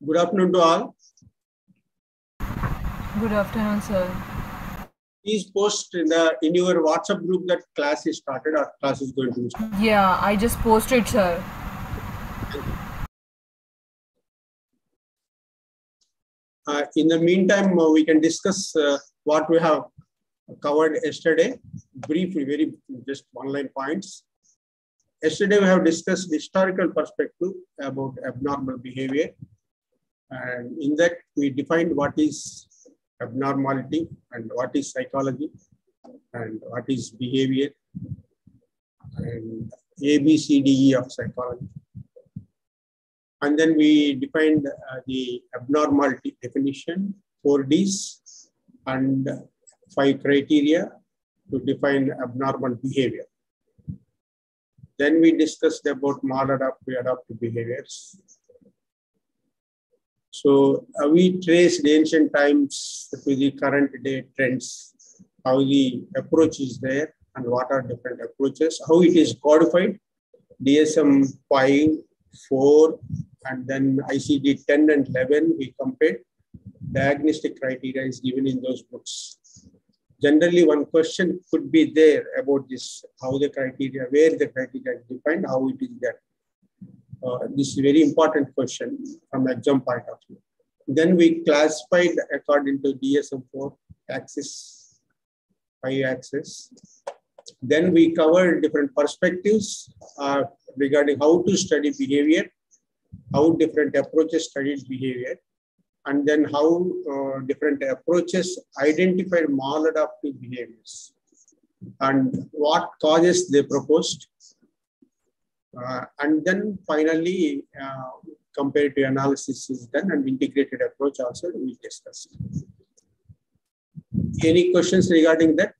Good afternoon to all. Good afternoon, sir. Please post in your WhatsApp group that class is started or class is going to be started. Yeah, I just posted, sir. In the meantime, we can discuss what we have covered yesterday. Briefly, very just one-line points. Yesterday, we have discussed historical perspective about abnormal behavior. And in that, we defined what is abnormality and what is psychology and what is behavior and ABCDE of psychology. And then we defined the abnormality definition, 4Ds, and 5 criteria to define abnormal behavior. Then we discussed about maladaptive adaptive behaviors. So we traced ancient times to the current day trends, how the approach is there and what are different approaches, how it is codified, DSM-5, 4, and then ICD-10 and 11 we compared. Diagnostic criteria is given in those books. Generally, one question could be there about this, how the criteria, where the criteria is defined, how it is there. This is a very important question from exam point of view. Then we classified according to DSM-4 axis, 5 axis. Then we covered different perspectives regarding how to study behavior, how different approaches studied behavior, and then how different approaches identified maladaptive behaviors and what causes they proposed. And then finally, comparative analysis is done and integrated approach also we discussed. Any questions regarding that?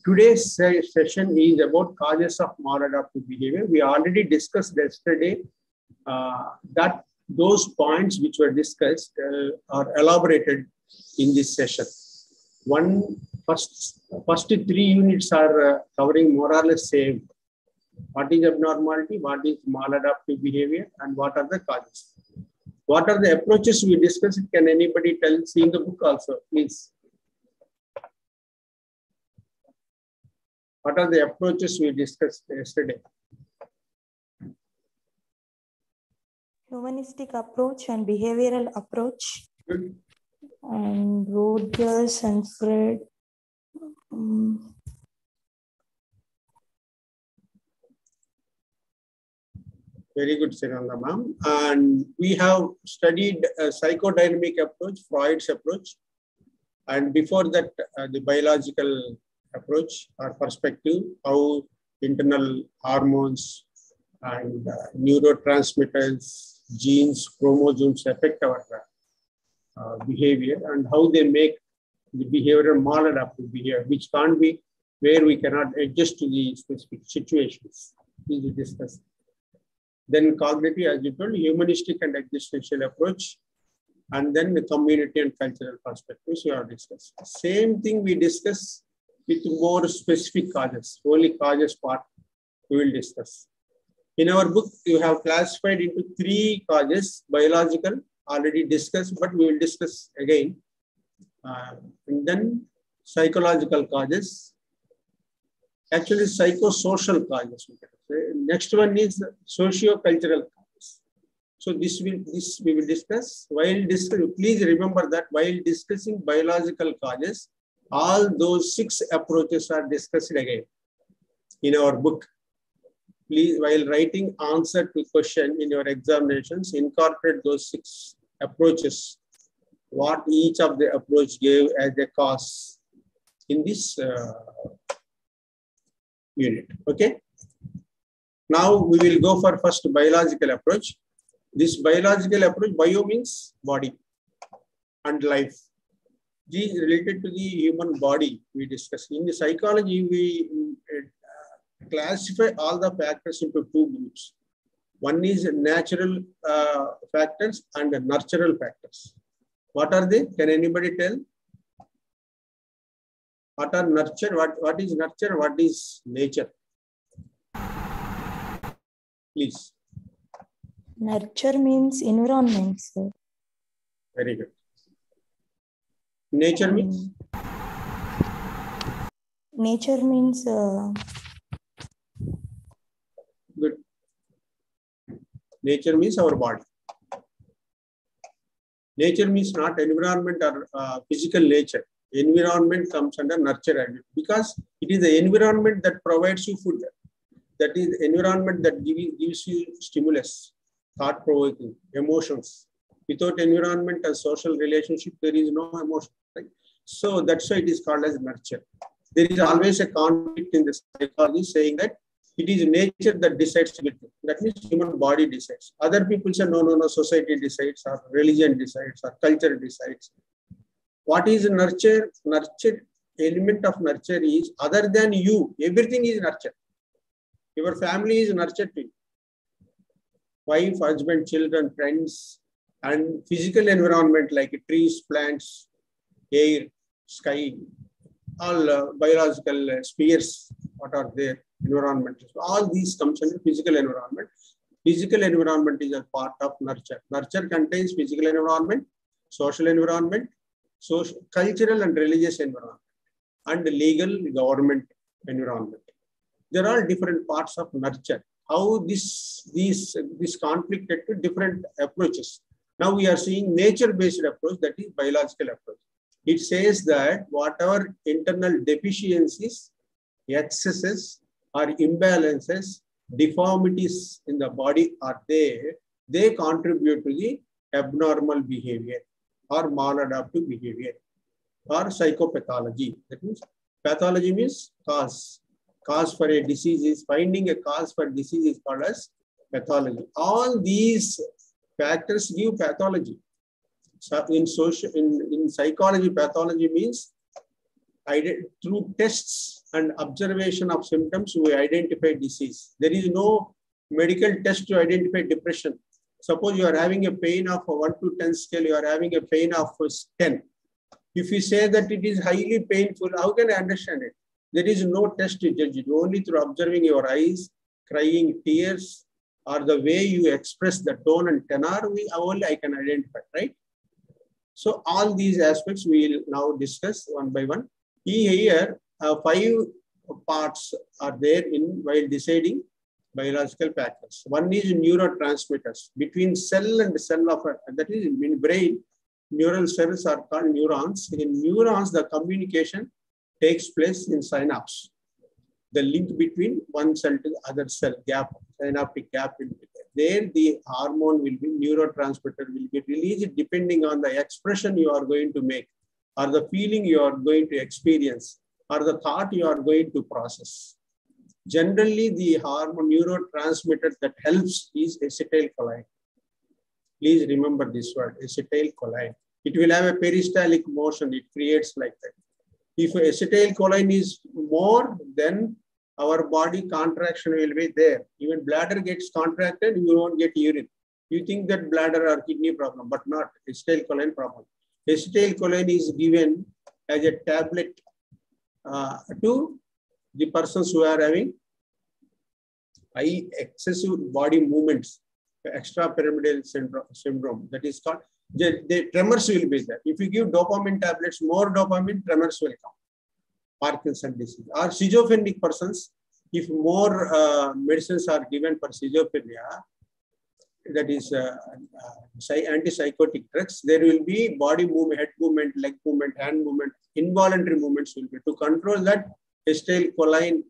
Today's session is about causes of maladaptive behavior. We already discussed yesterday that those points which were discussed are elaborated in this session. First 3 units are covering more or less same. What is abnormality, what is maladaptive behavior, and what are the causes? What are the approaches we discussed? Can anybody tell? See in the book also, please. What are the approaches we discussed yesterday? Humanistic approach and behavioral approach. Good. And Rogers and Fred. Very good, Siranda ma'am. And we have studied a psychodynamic approach, Freud's approach. And before that, the biological approach or perspective, how internal hormones and neurotransmitters, genes, chromosomes affect our behavior and how they make the behavioral maladaptive behavior, which can't be where we cannot adjust to the specific situations. This is discussed. Then cognitive, as you told, humanistic and existential approach, and then the community and cultural perspectives we have discussed. Same thing we discuss with more specific causes, only causes part we will discuss. In our book, you have classified into 3 causes, biological, already discussed, but we will discuss again. And then psychological causes, actually psychosocial causes. Next one is socio-cultural causes. So this we will discuss. Please remember that while discussing biological causes, all those 6 approaches are discussed again in our book. Please, while writing answer to question in your examinations, incorporate those 6 approaches, what each of the approach gave as a cause in this unit. Okay. Now we will go for first biological approach. This biological approach, bio means body and life. G is related to the human body we discussed. In the psychology, we classify all the factors into 2 groups. One is natural factors and nurtural factors. What are they? Can anybody tell? What are nurture? What is nurture? What is nature? Please. Nurture means environment, sir. Very good. Nature means? Nature means Good. Nature means our body. Nature means not environment or physical nature. Environment comes under nurture because it is the environment that provides you food. That is the environment that gives you stimulus, thought-provoking, emotions. Without environment and social relationship, there is no emotion. Right? So that's why it is called as nurture. There is always a conflict in the psychology saying that it is nature that decides everything. That means human body decides. Other people say, no, society decides, or religion decides, or culture decides. What is nurture? Nurture, element of nurture is other than you. Everything is nurture. Your family is nurtured to you. Wife, husband, children, friends, and physical environment like trees, plants, air, sky, all biological spheres, what are there, environment. All these comes under physical environment. Physical environment is a part of nurture. Nurture contains physical environment, social environment, cultural and religious environment, and legal government environment. There are different parts of nurture. How this conflict led to different approaches. Now we are seeing nature-based approach, that is biological approach. It says that whatever internal deficiencies, excesses, or imbalances, deformities in the body are there, they contribute to the abnormal behavior or maladaptive behavior or psychopathology. That means pathology means cause. Cause for a disease is finding a cause for disease is called as pathology. All these factors give pathology. So in psychology, pathology means through tests and observation of symptoms, we identify disease. There is no medical test to identify depression. Suppose you are having a pain of 1 to 10 scale, you are having a pain of 10. If you say that it is highly painful, how can I understand it? There is no test to judge it. Only through observing your eyes, crying tears, or the way you express the tone and tenor, only I can identify, right? So all these aspects we will now discuss one by one. Here, 5 parts are there while deciding biological factors. One is neurotransmitters. Between cell and cell that is in brain, neural cells are called neurons. In neurons, the communication takes place in synapse. The link between one cell to the other cell, synaptic gap will be there. There the hormone will be, neurotransmitter will be released depending on the expression you are going to make, or the feeling you are going to experience, or the thought you are going to process. Generally, the hormone neurotransmitter that helps is acetylcholine. Please remember this word, acetylcholine. It will have a peristaltic motion. It creates like that. If acetylcholine is more, then our body contraction will be there. Even bladder gets contracted, you won't get urine. You think that bladder or kidney problem, but not acetylcholine problem. Acetylcholine is given as a tablet to the persons who are having high excessive body movements, extrapyramidal syndrome. That is called, the tremors will be there. If you give dopamine tablets, more dopamine, tremors will come. Parkinson's disease. Or schizophrenic persons, if more medicines are given for schizophrenia, that is antipsychotic drugs, there will be body movement, head movement, leg movement, hand movement, involuntary movements will be. To control that, acetylcholine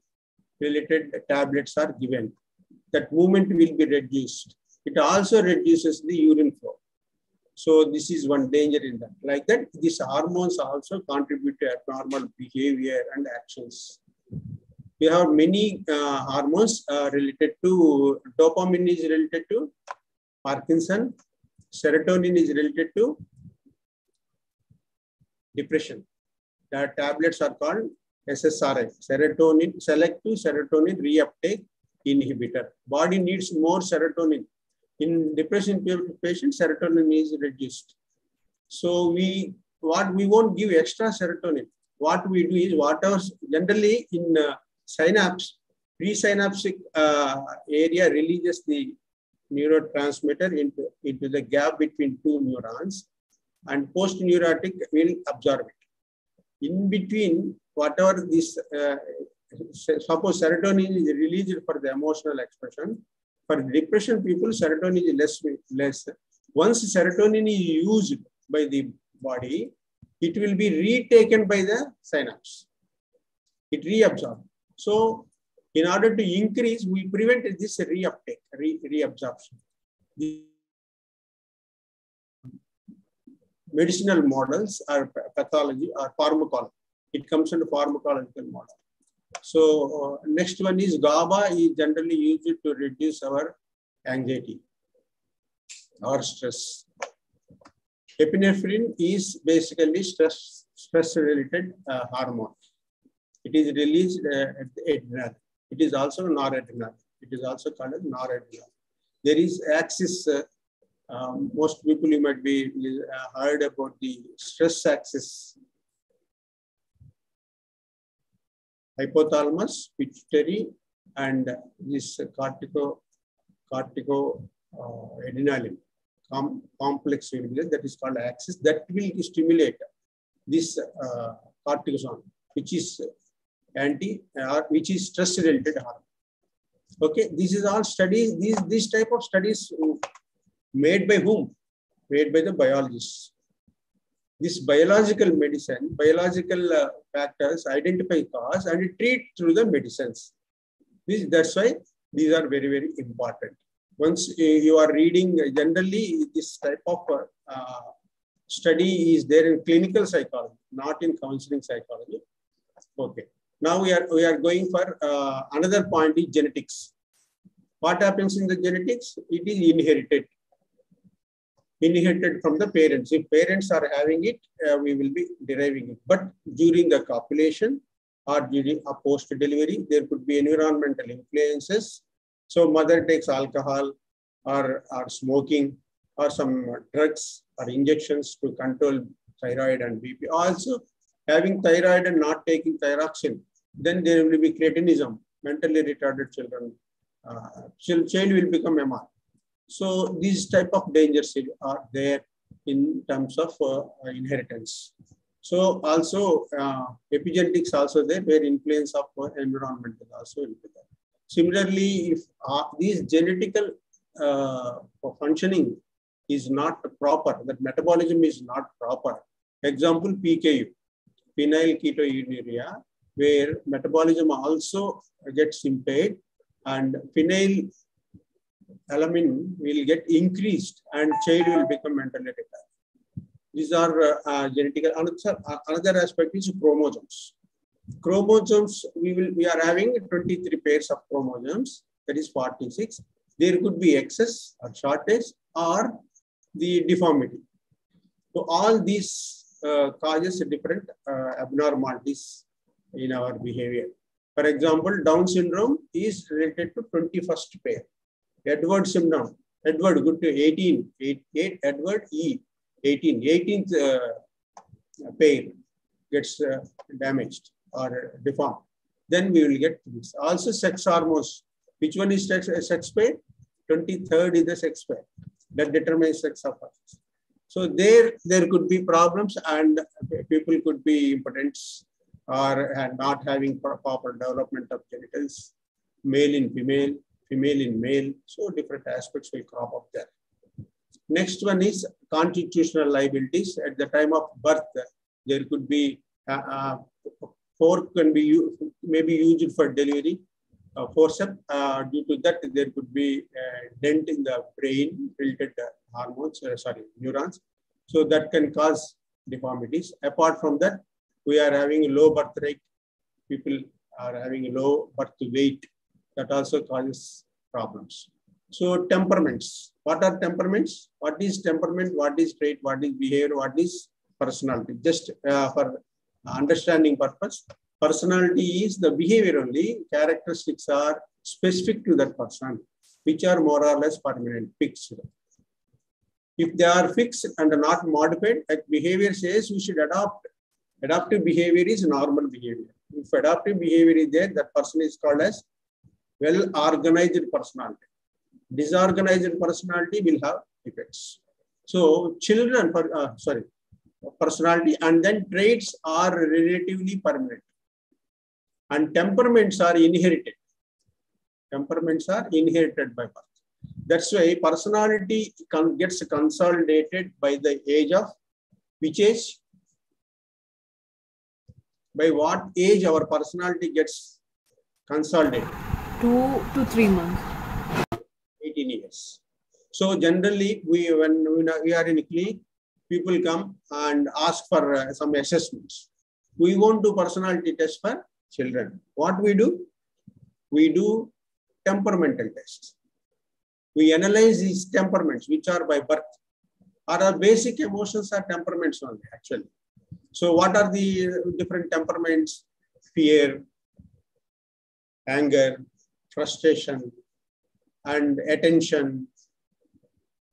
related tablets are given. That movement will be reduced. It also reduces the urine flow. So this is one danger in that. Like that, these hormones also contribute to abnormal behavior and actions. We have many hormones related to, dopamine is related to Parkinson, serotonin is related to depression. The tablets are called SSRI, serotonin, selective serotonin reuptake inhibitor. Body needs more serotonin. In depression patients, serotonin is reduced. So we won't give extra serotonin. What we do is, whatever generally in synapse, Presynaptic area releases the neurotransmitter into the gap between two neurons, and postneurotic will absorb it. In between, whatever this, suppose serotonin is released for the emotional expression. For depression people, serotonin is less. Once serotonin is used by the body, it will be retaken by the synapse. It reabsorbs. So, in order to increase, we prevent this reuptake, reabsorption. The medicinal models are pathology or pharmacology. It comes under pharmacological model. So next one is GABA is generally used to reduce our anxiety or stress. Epinephrine is basically stress-related hormone. It is released at the adrenal. It is also noradrenal. It is also called as noradrenal. There is axis. Most people you might be heard about the stress axis. Hypothalamus, pituitary, and this adrenaline complex will be there, that is called axis, that will stimulate this cortisol, which is which is stress related hormone. Okay, this is all studies. These type of studies made by whom? Made by the biologists. This biological medicine, biological factors identify cause and treat through the medicines. That's why these are very, very important. Once you are reading, generally this type of study is there in clinical psychology, not in counseling psychology. Okay. Now we are going for another point is genetics. What happens in the genetics? It is inherited. Inherited from the parents. If parents are having it, we will be deriving it. But during the copulation or during a post-delivery, there could be environmental influences. So mother takes alcohol or smoking or some drugs or injections to control thyroid and BP. Also having thyroid and not taking thyroxine, then there will be cretinism, mentally retarded children. Child will become MR. So these type of dangers are there in terms of inheritance. So also epigenetics also there, where influence of environment is also there. Similarly, if these genetical functioning is not proper, that metabolism is not proper. Example, PKU, phenylketonuria, where metabolism also gets impaired and phenylalanine will get increased and child will become mentally retarded. These are genetical. Another aspect is chromosomes. Chromosomes, we are having 23 pairs of chromosomes, that is 46. There could be excess or shortage or the deformity. So all these causes different abnormalities in our behavior. For example, Down syndrome is related to 21st pair. Edward syndrome, Edward, good to 18, Edward E, 18th pair gets damaged or deformed. Then we will get this. Also sex hormones. Which one is sex pair? 23rd is the sex pair. That determines sex of us. So there could be problems and people could be impotent or not having proper development of genitals, male in female, female in male. So different aspects will crop up there. Next one is constitutional liabilities. At the time of birth, there could be fork can be maybe used for delivery. Forceps, due to that, there could be a dent in the brain related hormones, neurons. So that can cause deformities. Apart from that, we are having low birth rate. People are having low birth weight. That also causes problems. So temperaments. What are temperaments? What is temperament? What is trait? What is behavior? What is personality? Just for understanding purpose. Personality is the behavior only. Characteristics are specific to that person, which are more or less permanent, fixed. If they are fixed and not modified, like behavior says we should adopt. Adaptive behavior is normal behavior. If adaptive behavior is there, that person is called as well-organized personality. Disorganized personality will have effects. So children, personality, and then traits are relatively permanent. And temperaments are inherited. Temperaments are inherited by birth. That's why personality gets consolidated by the age of which age? By what age our personality gets consolidated? 2 to 3 months. 18 years. So generally, when we are in a clinic, people come and ask for some assessments. We won't do personality test for children. What we do? We do temperamental tests. We analyze these temperaments, which are by birth. Our basic emotions are temperaments only, actually. So what are the different temperaments? Fear, anger, frustration, and attention.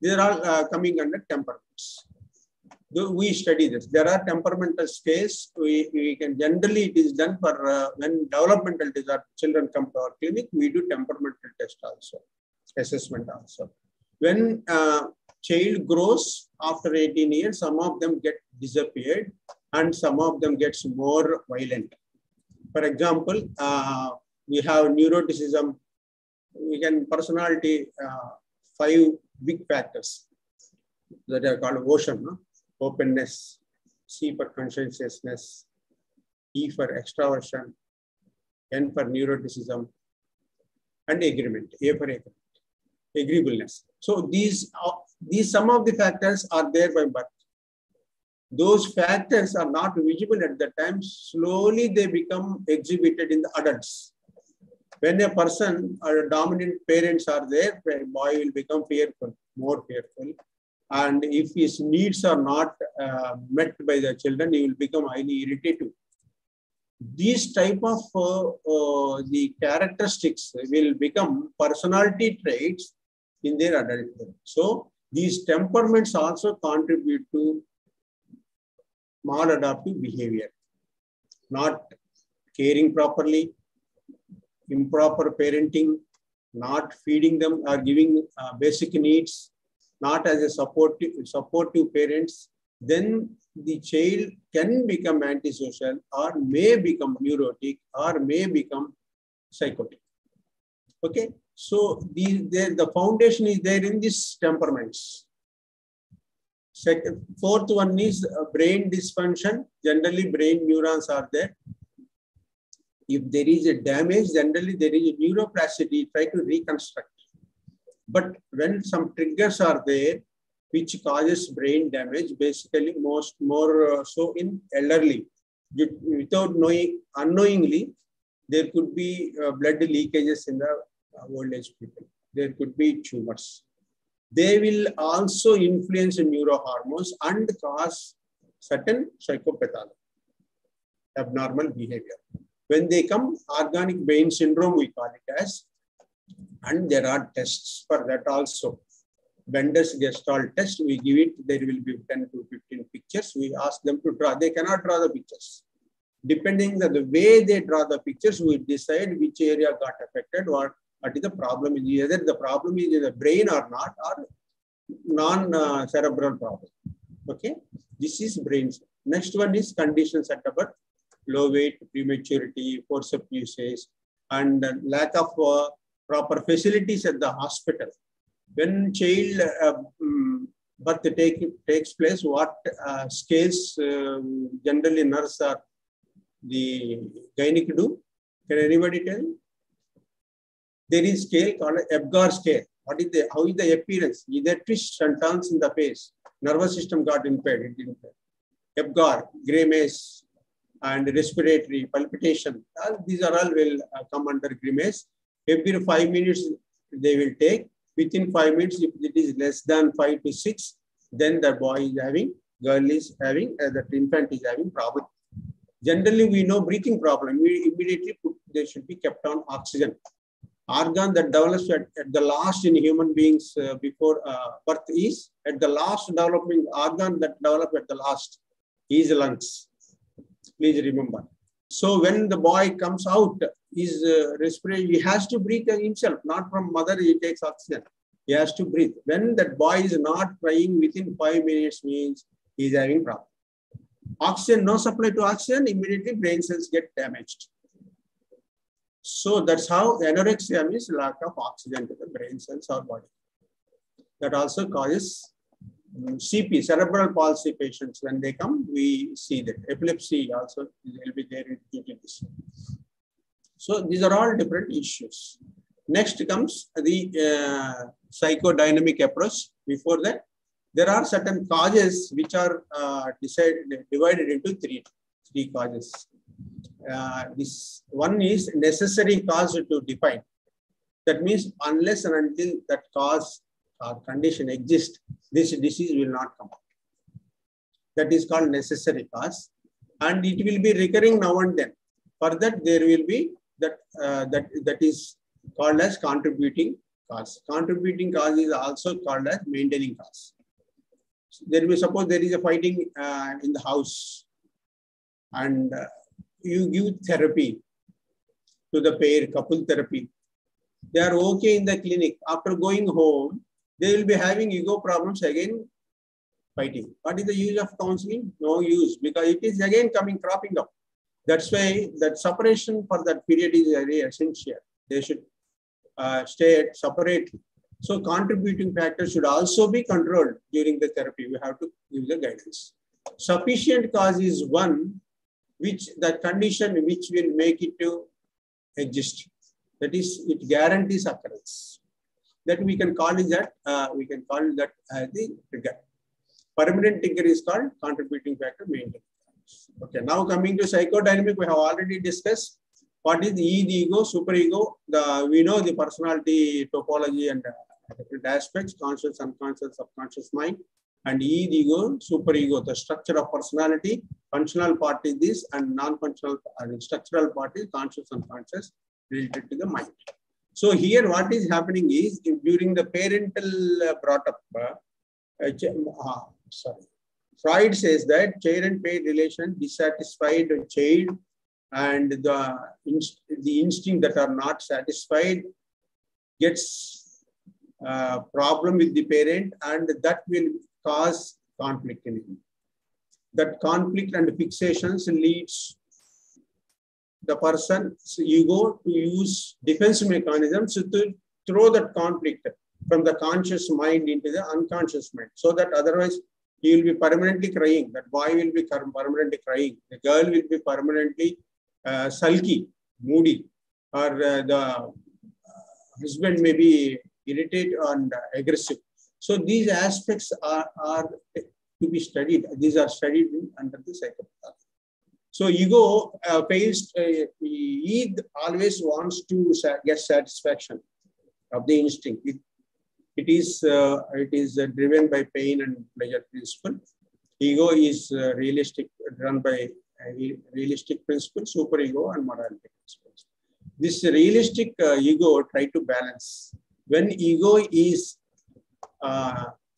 These are all coming under temperaments. We study this. There are temperamental scales. We can generally, it is done for when developmental disorder children come to our clinic, we do temperamental test also, assessment also. When child grows after 18 years, some of them get disappeared and some of them gets more violent. For example, we have neuroticism. We can personality 5 big factors that are called OCEAN. No? Openness, C for conscientiousness, E for extraversion, N for neuroticism, and agreement, A for agreement, agreeableness. So these some of the factors are there by birth. Those factors are not visible at the time. Slowly they become exhibited in the adults. When a person or dominant parents are there, a boy will become fearful, more fearful. And if his needs are not met by the children, he will become highly irritative. These type of the characteristics will become personality traits in their adulthood. So these temperaments also contribute to maladaptive behavior, not caring properly, improper parenting, not feeding them or giving basic needs, not as a supportive parents, then the child can become antisocial or may become neurotic or may become psychotic. Okay, so the foundation is there in these temperaments. Fourth one is brain dysfunction. Generally, brain neurons are there. If there is a damage, generally there is a neuroplasticity, try to reconstruct. But when some triggers are there, which causes brain damage, basically more so in elderly, without knowing, unknowingly, there could be blood leakages in the old age people. There could be tumors. They will also influence neurohormones and cause certain psychopathology, abnormal behavior. When they come, organic brain syndrome, we call it as, and there are tests for that also. Bender's Gestalt test, we give it, there will be 10 to 15 pictures. We ask them to draw. They cannot draw the pictures. Depending on the way they draw the pictures, we decide which area got affected or what is the problem. Either the problem is in the brain or not, or non-cerebral problem. Okay, this is brains. Next one is conditions at birth: low weight, prematurity, forceps usage, and lack of proper facilities at the hospital. When child birth takes place, what scales generally nurse or the gynec do? Can anybody tell? There is scale called Apgar scale. What is how is the appearance? Either twists and turns in the face. Nervous system got impaired. Apgar, gray maze, and respiratory palpitation. These are all will come under grimace. Every 5 minutes they will take. Within 5 minutes, if it is less than 5 to 6, then the boy is having, girl is having, the infant is having problem. Generally, we know breathing problem. We immediately they should be kept on oxygen. Organ that develops at the last in human beings before birth is at the last developing organ that develops at the last is lungs. Please remember. So when the boy comes out, is respiratory. He has to breathe himself, not from mother. He takes oxygen. He has to breathe. When that boy is not crying within 5 minutes, means he is having problem. Oxygen, no supply to oxygen, immediately brain cells get damaged. So that's how anorexia means lack of oxygen to the brain cells or body. That also causes CP, cerebral palsy patients. When they come, we see that. Epilepsy also will be there due to this. So these are all different issues. Next comes the psychodynamic approach. Before that, there are certain causes which are divided into three causes. This one is necessary cause to define. That means unless and until that cause or condition exists, this disease will not come out. That is called necessary cause, and it will be recurring now and then. For that, there will be that is called as contributing cause. Contributing cause is also called as maintaining cause. There will suppose there is a fighting in the house, and you give therapy to the pair, couple therapy. They are okay in the clinic. After going home, they will be having ego problems again, fighting. What is the use of counseling? No use, because it is again cropping up. That's why that separation for that period is very essential. They should stay separately. So contributing factors should also be controlled during the therapy. We have to give the guidance. Sufficient cause is one which the condition which will make it to exist. That is, it guarantees occurrence. That we can call it that as the trigger. Permanent trigger is called contributing factor maintenance. Okay, now coming to psychodynamic, we have already discussed what is the ego, superego. We know the personality topology and different aspects, conscious, unconscious, subconscious mind, and ego, superego, the structure of personality. Functional part is this, and non-functional structural part is conscious, unconscious, related to the mind. So here what is happening is, during the parental brought up, Freud says that child and parent relation, dissatisfied child and the instinct that are not satisfied gets problem with the parent, and that will cause conflict in him. That conflict and fixations leads the person's ego to use defense mechanisms to throw that conflict from the conscious mind into the unconscious mind, so that otherwise he will be permanently crying. That boy will be permanently crying. The girl will be permanently sulky, moody, or the husband may be irritated and aggressive. So these aspects are to be studied. These are studied under the psychopath. So ego fails. He always wants to get satisfaction of the instinct. It is driven by pain and pleasure principle. Ego is realistic, run by realistic principle, superego, and morality principles. This realistic ego try to balance. When ego is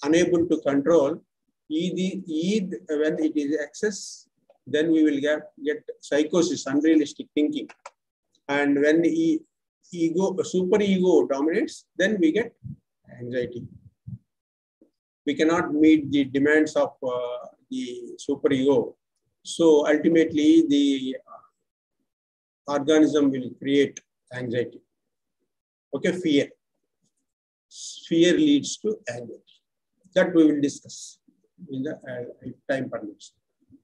unable to control, when it is excess, then we will get psychosis, unrealistic thinking. And when superego dominates, then we get anxiety. We cannot meet the demands of the superego. So ultimately, the organism will create anxiety. Okay, fear. Fear leads to anxiety. That we will discuss in the time permits.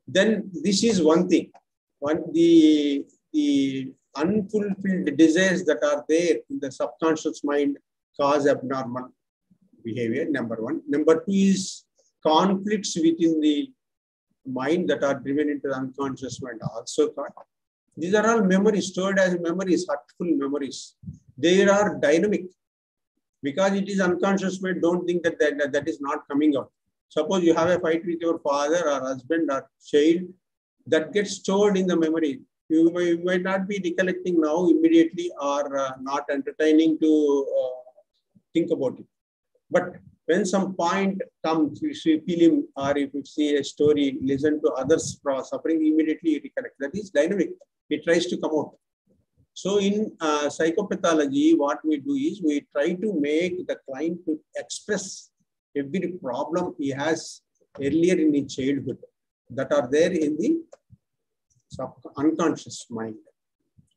Then this is one thing. The unfulfilled desires that are there in the subconscious mind cause abnormal behavior, number one. Number two is conflicts within the mind that are driven into the unconscious mind also caught. These are all memories, stored as memories, hurtful memories. They are dynamic. Because it is unconscious mind, don't think that is not coming out. Suppose you have a fight with your father or husband or child, that gets stored in the memory. You might not be recollecting now immediately or not entertaining to think about it. But when some point comes, if you feel him, or if you see a story, listen to others suffering, immediately you recollect. That is dynamic. It tries to come out. So in psychopathology, what we do is we try to make the client to express every problem he has earlier in his childhood that are there in the unconscious mind.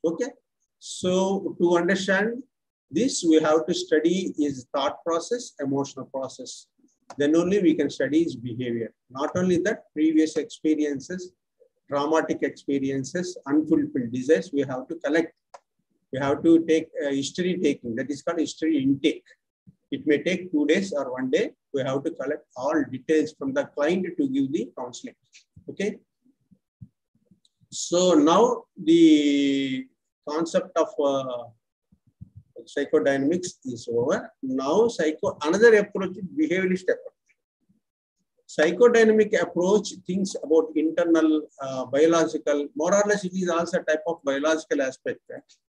Okay. So to understand this, we have to study his thought process, emotional process. Then only we can study his behavior. Not only that, previous experiences, traumatic experiences, unfulfilled desires, we have to collect. We have to take history taking. That is called history intake. It may take 2 days or 1 day. We have to collect all details from the client to give the counseling. Okay. So now the concept of psychodynamics is over. Now another approach is behaviorist approach. Psychodynamic approach thinks about internal biological, more or less it is also a type of biological aspect,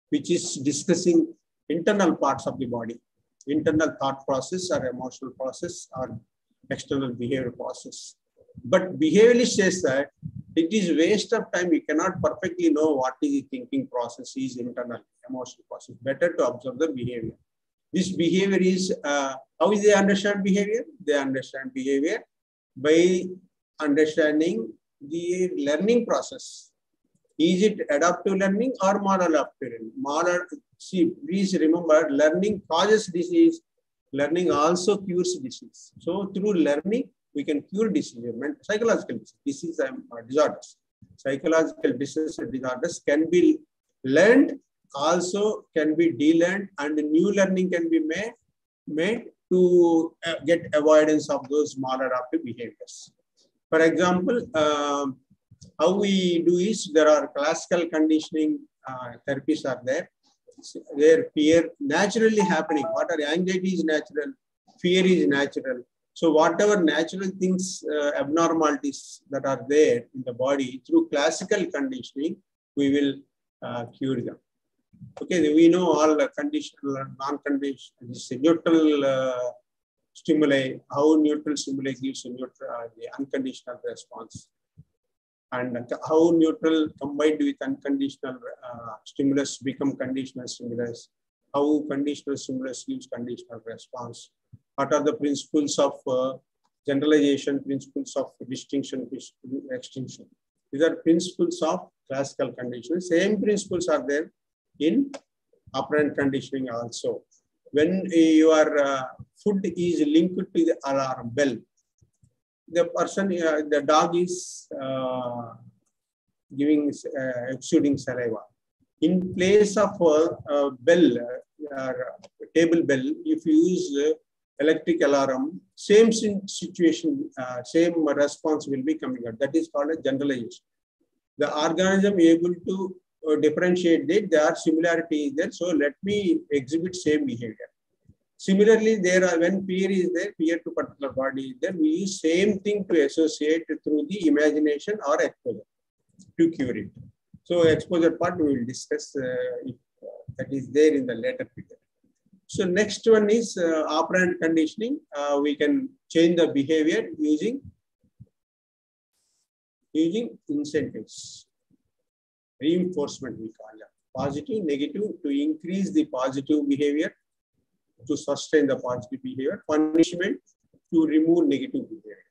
which is discussing internal parts of the body, internal thought process or emotional process or external behavior process. But behaviorist says that it is waste of time. We cannot perfectly know what is the thinking process, is internal emotional process. Better to observe the behavior. This behavior is, how is they understand behavior? They understand behavior by understanding the learning process. Is it adaptive learning or maladaptive learning? See, please remember, learning causes disease. Learning also cures disease. So through learning, we can cure disease, psychological disease and disorders. Psychological disorders can be learned, also can be de-learned, and new learning can be made to get avoidance of those maladaptive behaviors. For example, how we do is there are classical conditioning therapies are there. Where fear naturally happening. What are anxiety is natural, fear is natural. So whatever natural things, abnormalities that are there in the body, through classical conditioning, we will cure them. Okay, we know all the conditional and non-conditional, neutral stimuli, how neutral stimuli gives the unconditional response. And how neutral combined with unconditional stimulus become conditional stimulus, how conditional stimulus gives conditional response. What are the principles of generalization, principles of distinction, extinction? These are principles of classical conditioning. Same principles are there in operant conditioning also. When your food is linked to the alarm bell, the person, the dog is exuding saliva. In place of a bell, table bell, if you use electric alarm, same situation, same response will be coming out. That is called a generalization. The organism able to differentiate that there are similarities there. So let me exhibit same behavior. Similarly, there are, when fear is there, fear to particular body is there, we use same thing to associate through the imagination or exposure to cure it. So exposure part we will discuss if that is there in the later period. So next one is operand conditioning. We can change the behavior using incentives, reinforcement we call it, positive, negative, to increase the positive behavior, to sustain the positive behavior, punishment to remove negative behavior.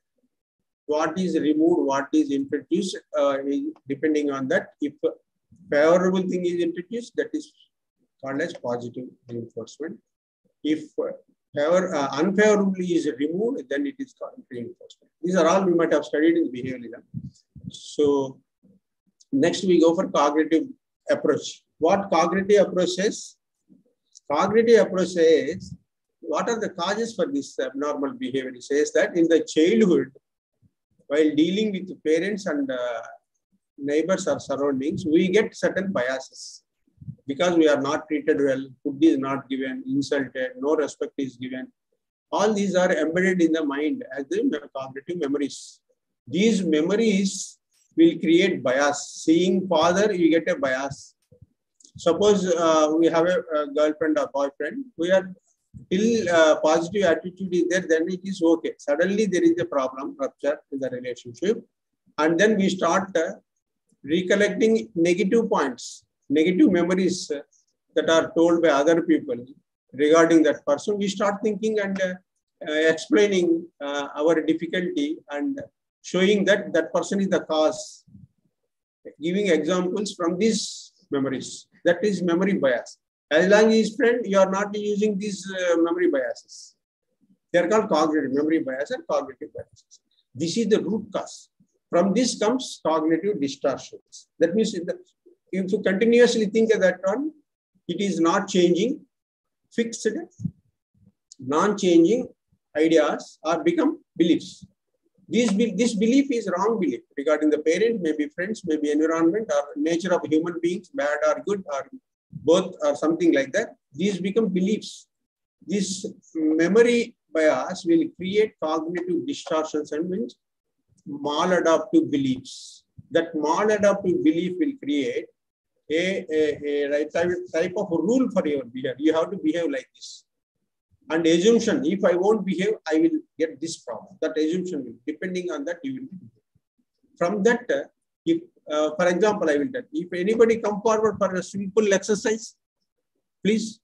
What is removed, what is introduced, depending on that. If a favorable thing is introduced, that is called as positive reinforcement. If unfavorably is removed, then it is called reinforcement. These are all we might have studied in behaviorism. So next we go for cognitive approach. What cognitive approach says? Cognitive approach says, what are the causes for this abnormal behavior? It says that in the childhood, while dealing with parents and neighbors or surroundings, we get certain biases. Because we are not treated well, food is not given, insulted, no respect is given. All these are embedded in the mind as the cognitive memories. These memories will create bias. Seeing father, you get a bias. Suppose we have a girlfriend or boyfriend, we are till positive attitude is there, then it is okay. Suddenly there is a problem, rupture in the relationship, and then we start recollecting negative points. negative memories that are told by other people regarding that person, we start thinking and explaining our difficulty and showing that that person is the cause, giving examples from these memories. That is memory bias. As long as he is friend, you are not using these memory biases. They are called cognitive memory bias and cognitive biases. This is the root cause. From this comes cognitive distortions. That means if you continuously think of that one, it is not changing, fixed, non-changing ideas are become beliefs. This belief is wrong belief regarding the parent, maybe friends, maybe environment or nature of human beings, bad or good or both or something like that. These become beliefs. This memory bias will create cognitive distortions and means maladaptive beliefs. That maladaptive belief will create a type of rule for your behavior. You have to behave like this. And assumption, if I won't behave, I will get this problem. That assumption will, depending on that, you will behave. From that, if, for example, I will tell, if anybody come forward for a simple exercise, please,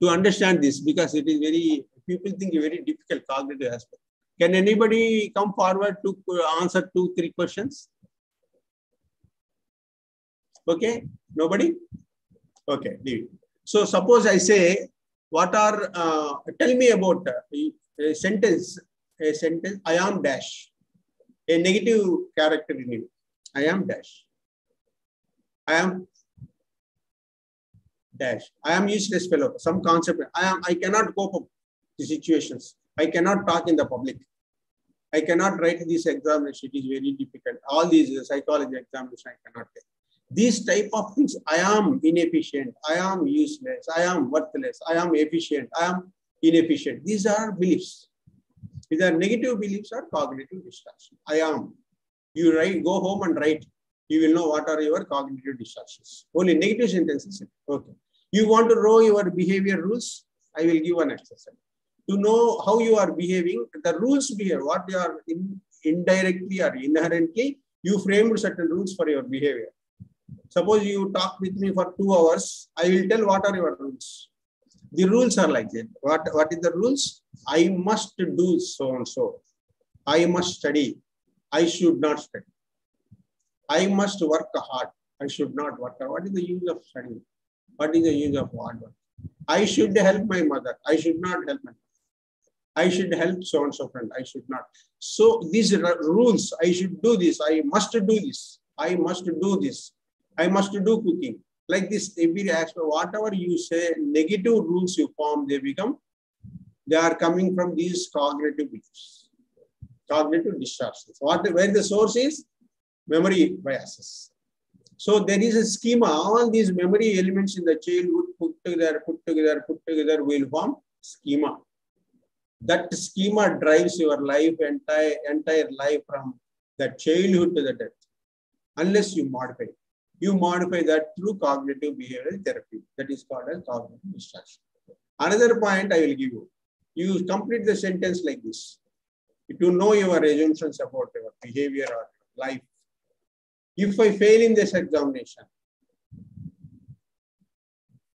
to understand this, because it is very, people think a very difficult cognitive aspect. Can anybody come forward to answer 2-3 questions? Okay, nobody? Okay, leave it. So suppose I say, what are, tell me about a sentence, I am dash, a negative character in you. I am dash. I am dash. I am useless fellow. Some concept. I cannot cope up the situations. I cannot talk in the public. I cannot write this examination. It is very difficult. All these psychology examinations I cannot take. These type of things, I am inefficient, I am useless, I am worthless, I am efficient, I am inefficient. These are beliefs. These are negative beliefs or cognitive distortions. I am. You write, go home and write. You will know what are your cognitive distortions. Only negative sentences. Okay. You want to know your behavior rules? I will give an exercise. To know how you are behaving, the rules behave, what you are indirectly or inherently, you framed certain rules for your behavior. Suppose you talk with me for 2 hours, I will tell what are your rules. The rules are like that. What is the rules? I must do so and so. I must study. I should not study. I must work hard. I should not work hard. What is the use of studying? What is the use of hard work? I should help my mother. I should not help my mother. I should help so and so friend. I should not. So these rules, I should do this. I must do this. I must do this. I must do cooking. Like this, every aspect, whatever you say, negative rules you form, they are coming from these cognitive beliefs, cognitive distortions. Where the source is? Memory biases. So there is a schema, all these memory elements in the childhood put together will form schema. That schema drives your life, entire life from the childhood to the death, unless you modify it. You modify that through cognitive behavioral therapy. That is called as cognitive distortion. Another point I will give you. You complete the sentence like this. To know your assumptions about your behavior or life. If I fail in this examination,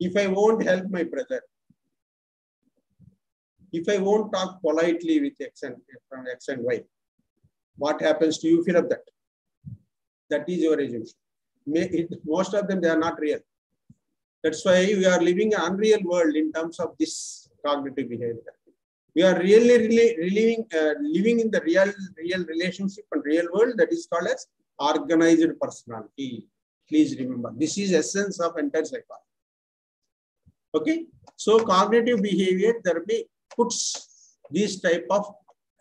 if I won't help my brother, if I won't talk politely with X and Y, what happens to you? Fill up that. That is your assumption. Most of them, they are not real. That's why we are living an unreal world in terms of this cognitive behavior. We are really living in the real relationship and real world that is called as organized personality. Please remember, this is essence of entire psychology. Okay, so cognitive behavior therapy puts this type of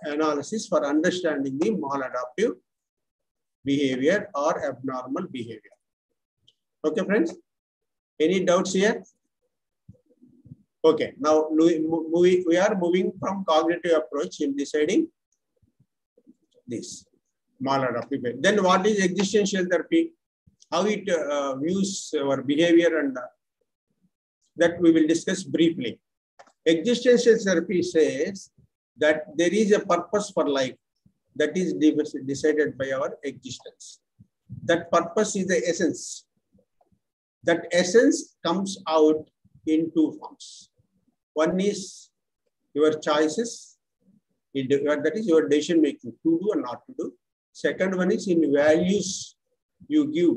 analysis for understanding the maladaptive behavior or abnormal behavior. Okay, friends, any doubts here? Okay, now we are moving from cognitive approach in deciding this maladaptive behavior. Then what is existential therapy? How it views our behavior, and that we will discuss briefly. Existential therapy says that there is a purpose for life that is decided by our existence. That purpose is the essence. That essence comes out in two forms. One is your choices, that is your decision making, to do or not to do. Second one is in values you give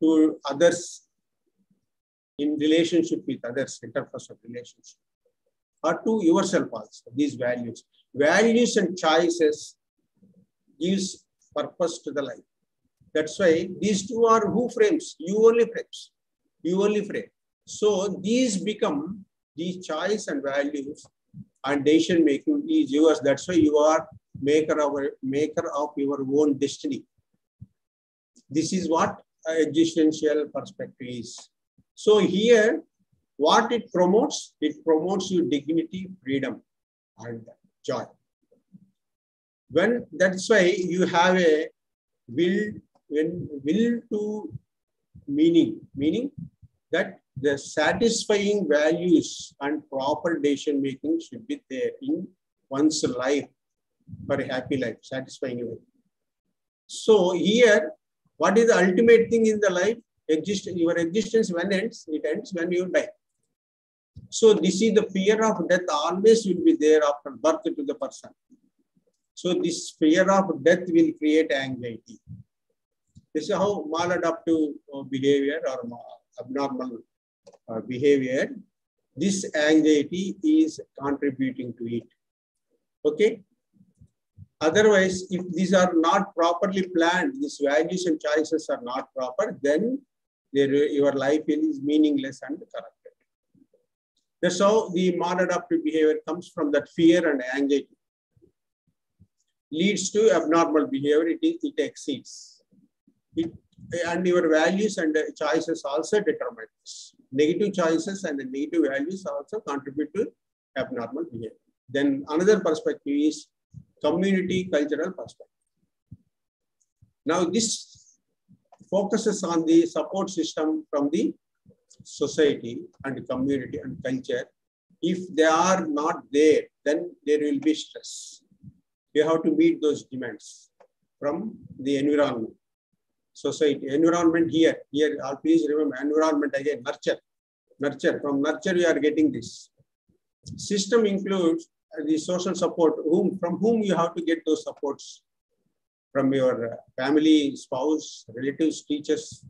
to others in relationship with others, interpersonal relationship, or to yourself also, these values. Values and choices gives purpose to the life. That's why these two are who frames? You only frames. You only frame. So these become, these choice and values and decision making is yours. That's why you are maker of your own destiny. This is what existential perspective is. So here, what it promotes your dignity, freedom, and joy. That's why you have a will to meaning that the satisfying values and proper decision making should be there in one's life for a happy life, satisfying life. So here, what is the ultimate thing in the life? Your existence when ends? It ends when you die. So this is the fear of death always will be there after birth to the person. So this fear of death will create anxiety. This is how maladaptive behavior or abnormal behavior, this anxiety is contributing to it. Okay. Otherwise, if these are not properly planned, these values and choices are not proper, then your life is meaningless and corrupted. That's how the maladaptive behavior comes from that fear and anxiety. Leads to abnormal behavior, it exceeds. And your values and choices also determine this. Negative choices and the negative values also contribute to abnormal behavior. Then another perspective is community cultural perspective. Now this focuses on the support system from the society and community and culture. If they are not there, then there will be stress. You have to meet those demands from the environment. Society, environment here, please remember, environment again, nurture. From nurture, you are getting this. System includes the social support, from whom you have to get those supports. From your family, spouse, relatives, teachers,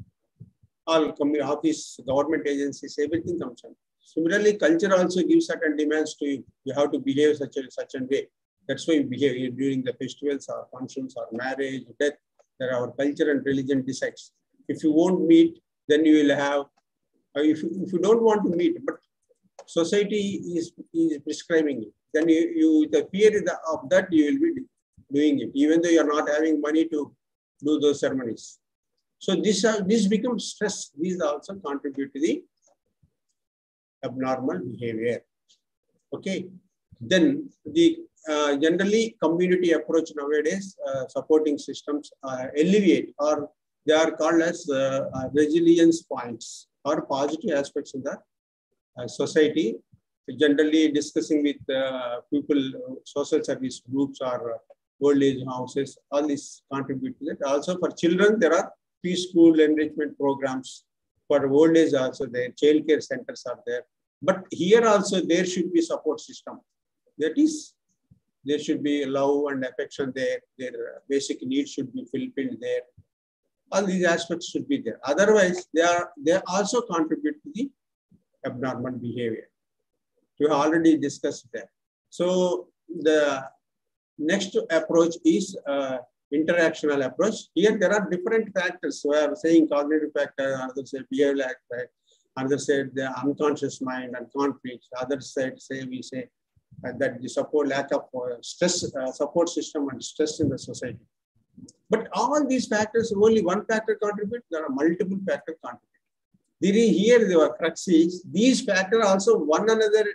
all office, government agencies, everything comes in. Similarly, culture also gives certain demands to you. You have to behave such a way. That's why you behave during the festivals or functions or marriage, death. That our culture and religion decides. If you won't meet, then you will have, if you don't want to meet, but society is prescribing it, then the fear of that you will be doing it, even though you are not having money to do those ceremonies. So this becomes stress. These also contribute to the abnormal behavior. Okay. Then the generally community approach nowadays, supporting systems alleviate, or they are called as resilience points or positive aspects of the society. Generally discussing with people, social service groups or old age houses, all these contribute to that. Also for children, there are preschool enrichment programs. For old age also, there child care centers are there. But here also there should be support system. That is, there should be love and affection there. Their basic needs should be fulfilled there. All these aspects should be there. Otherwise, they also contribute to the abnormal behavior. We have already discussed that. So the next approach is interactional approach. Here there are different factors. So I am saying cognitive factor, others say behavioral aspect, others say the unconscious mind and conflicts. Others say we say that the support, lack of stress, support system and stress in the society. But all these factors, only one factor contribute, there are multiple factors contribute. Here the crux is, these factors also one another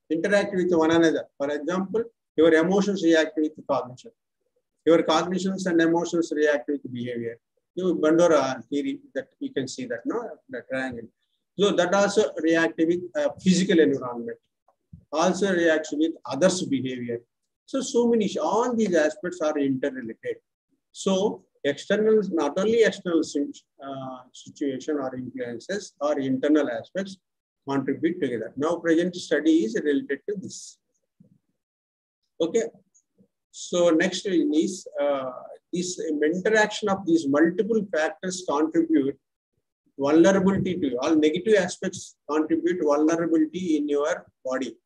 interact with one another. For example, your emotions react with cognition. Your cognitions and emotions react with behavior. Bandura theory, that you can see that, no? The triangle. So that also reacts with physical environment. Also reacts with others' behavior. So many, all these aspects are interrelated. So External, not only external situation or influences or internal aspects contribute together. Now, present study is related to this. Okay. So next is this interaction of these multiple factors contribute vulnerability to all negative aspects contribute vulnerability in your body.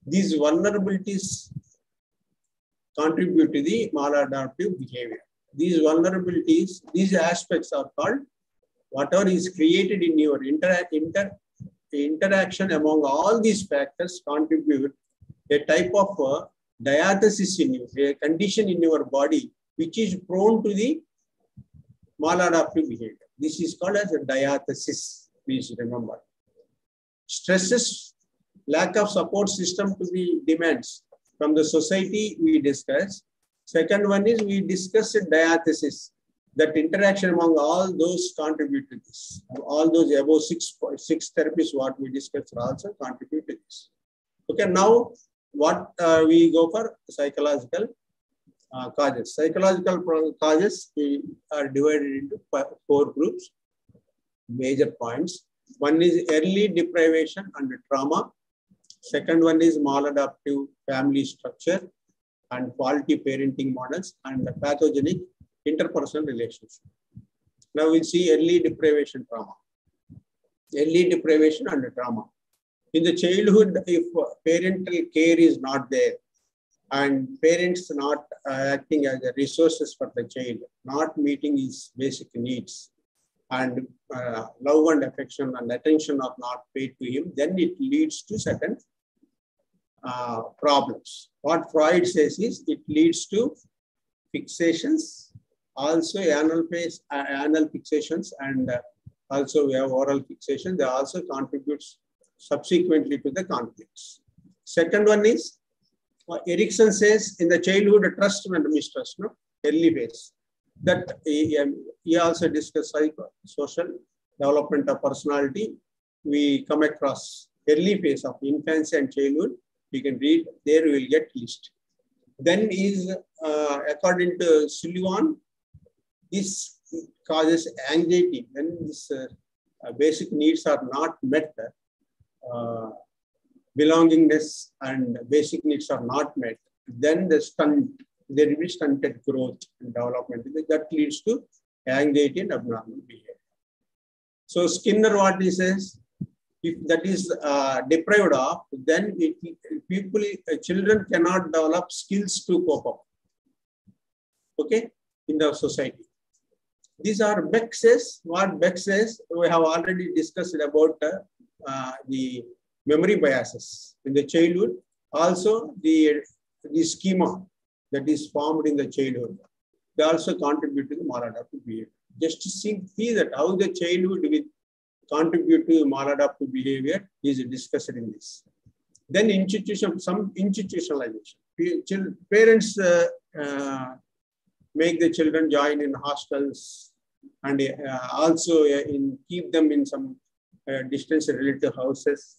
These vulnerabilities contribute to the maladaptive behavior. These vulnerabilities, these aspects are called whatever is created in your interaction among all these factors contribute a type of diathesis in you, a condition in your body which is prone to the maladaptive behavior. This is called as a diathesis, please remember. Stresses, lack of support system to the demands from the society we discussed. Second one is we discussed diathesis, that interaction among all those contribute to this. All those above six therapies what we discussed also contribute to this. Okay, now what we go for psychological causes. Psychological causes are divided into 4 groups, major points. One is early deprivation and trauma. Second one is maladaptive family structure and faulty parenting models and the pathogenic interpersonal relationship. Now we see early deprivation trauma. Early deprivation and trauma. In the childhood, if parental care is not there and parents not acting as a resources for the child, not meeting his basic needs, and love and affection and attention are not paid to him, then it leads to certain problems. What Freud says is it leads to fixations, also anal fixations, and also we have oral fixation. They also contributes subsequently to the conflicts. Second one is Erikson says in the childhood trust and mistrust, no? Early phase. That he also discussed social development of personality. We come across early phase of infancy and childhood. We can read there. We will get list. Then is according to Sullivan, this causes anxiety when this basic needs are not met. Belongingness and basic needs are not met. Then there will be stunted growth and development. That leads to anxiety and abnormal behavior. So Skinner, what he says, if that is deprived of, then children cannot develop skills to cope up. Okay, in the society. These are Beck says. What Beck says, we have already discussed about the memory biases in the childhood. Also, the schema that is formed in the childhood, they also contribute to the maladaptive behavior. Just to see that how the childhood will contribute to maladaptive behavior is discussed in this. Then some institutionalization. Parents make the children join in hostels and also keep them in some distance relative houses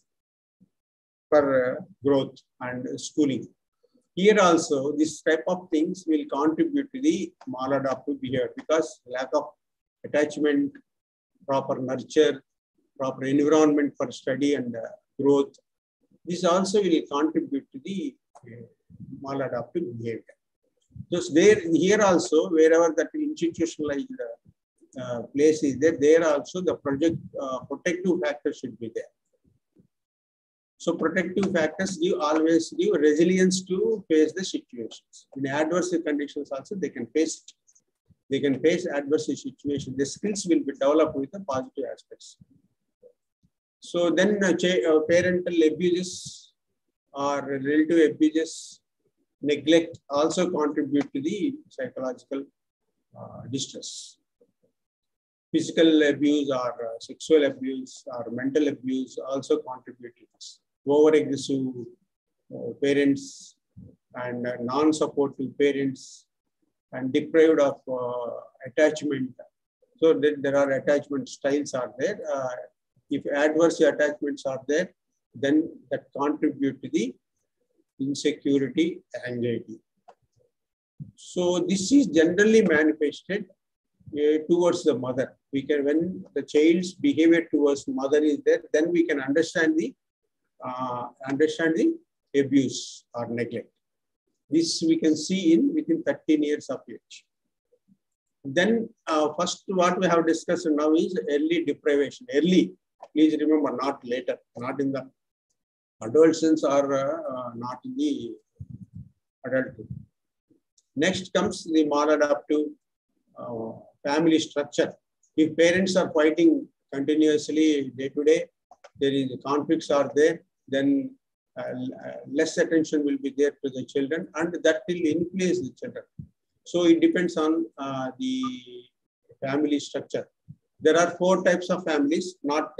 for growth and schooling. Here also, this type of things will contribute to the maladaptive behavior because lack of attachment, proper nurture, proper environment for study and growth. This also will contribute to the maladaptive behavior. So here also, wherever that institutionalized place is there also the protective factors should be there. So protective factors always give resilience to face the situations. In adverse conditions also, they can face it. They can face adverse situations. The skills will be developed with the positive aspects. So then parental abuses or relative abuses, neglect also contribute to the psychological distress. Physical abuse or sexual abuse or mental abuse also contribute to this. Over-aggressive parents and non-supportive parents and deprived of attachment. So there are attachment styles are there. If adverse attachments are there, then that contribute to the insecurity, anxiety. So this is generally manifested towards the mother. We can, when the child's behavior towards mother is there, then we can understand the abuse or neglect. This we can see within 13 years of age. Then first what we have discussed now is early deprivation. Early, please remember, not later, not in the adolescence or not in the adulthood. Next comes the maladaptive family structure. If parents are fighting continuously day to day, there is conflicts are there, then less attention will be there to the children, and that will influence the children. So it depends on the family structure. There are 4 types of families, not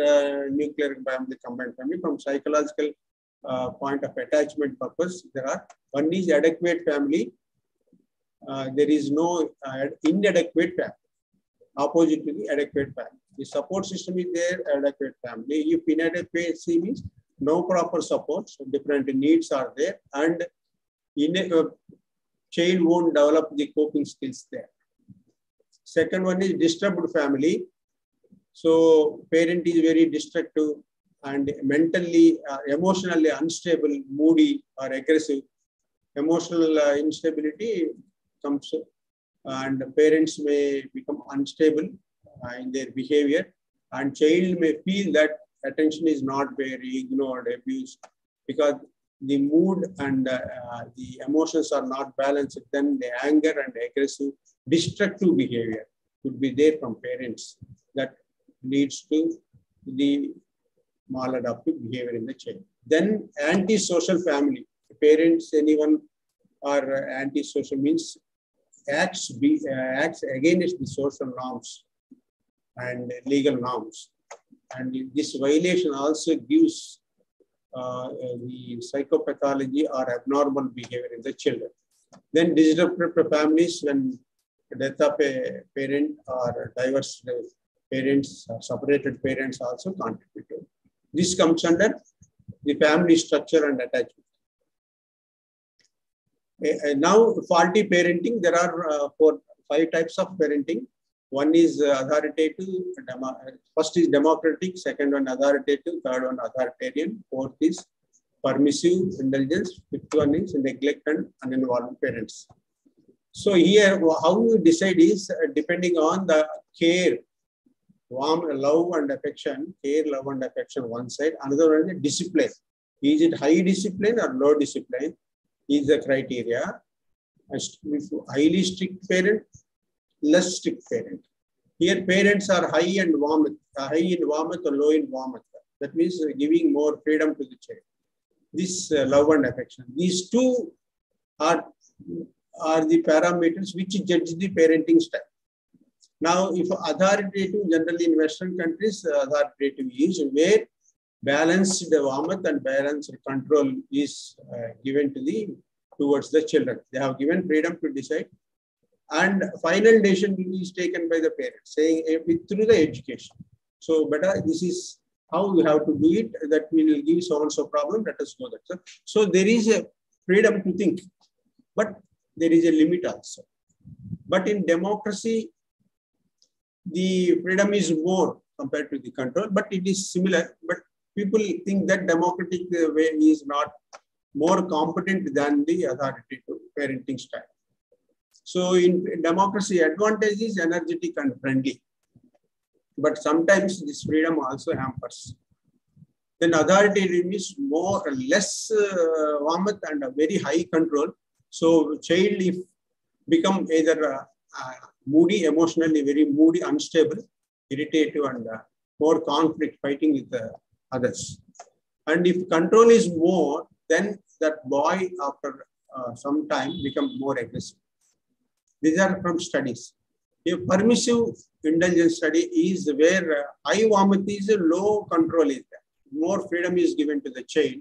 nuclear family, combined family. From psychological point of attachment purpose, there are. One is adequate family. There is no inadequate family. Opposite to the adequate family. The support system is there, adequate family. If inadequacy means no proper support, so different needs are there, and child won't develop the coping skills there. Second one is disturbed family. So parent is very destructive and mentally, emotionally unstable, moody or aggressive. Emotional instability comes, and parents may become unstable in their behavior, and child may feel that attention is not very ignored, abused, because the mood and the emotions are not balanced. Then the anger and aggressive, destructive behavior could be there from parents that leads to the maladaptive behavior in the child. Then antisocial family. Parents, anyone or antisocial means acts against the social norms and legal norms. And this violation also gives the psychopathology or abnormal behavior in the children. Then disruptive families, when death of a parent or diverse parents or separated parents also contribute. This comes under the family structure and attachment. Now, faulty parenting, there are 5 types of parenting. One is authoritative, first is democratic, second one authoritative, third one authoritarian, fourth is permissive, indulgence, fifth one is neglect and uninvolved parents. So here, how we decide is depending on the care, warm love and affection, care, love and affection one side, another one is discipline. Is it high discipline or low discipline is the criteria. Highly strict parent, less strict parent. Here parents are high in warmth or low in warmth. That means giving more freedom to the child. This love and affection. These two are the parameters which judge the parenting style. Now, if authoritative, generally in Western countries, authoritative is where balanced warmth and balanced control is given towards the children. They have given freedom to decide. And final decision is taken by the parents, saying through the education. So, better, this is how we have to do it, that will give so-and-so problem, let us know that. So, there is a freedom to think, but there is a limit also. But in democracy, the freedom is more compared to the control, but it is similar. But people think that democratic way is not more competent than the authoritative parenting style. So in democracy, advantage is energetic and friendly. But sometimes this freedom also hampers. Then authoritarian is more or less warmth and a very high control. So child if become either moody, emotionally very moody, unstable, irritative, and more conflict, fighting with others. And if control is more, then that boy after some time become more aggressive. These are from studies. A permissive indulgence study is where high warmth is, low control is there. More freedom is given to the child.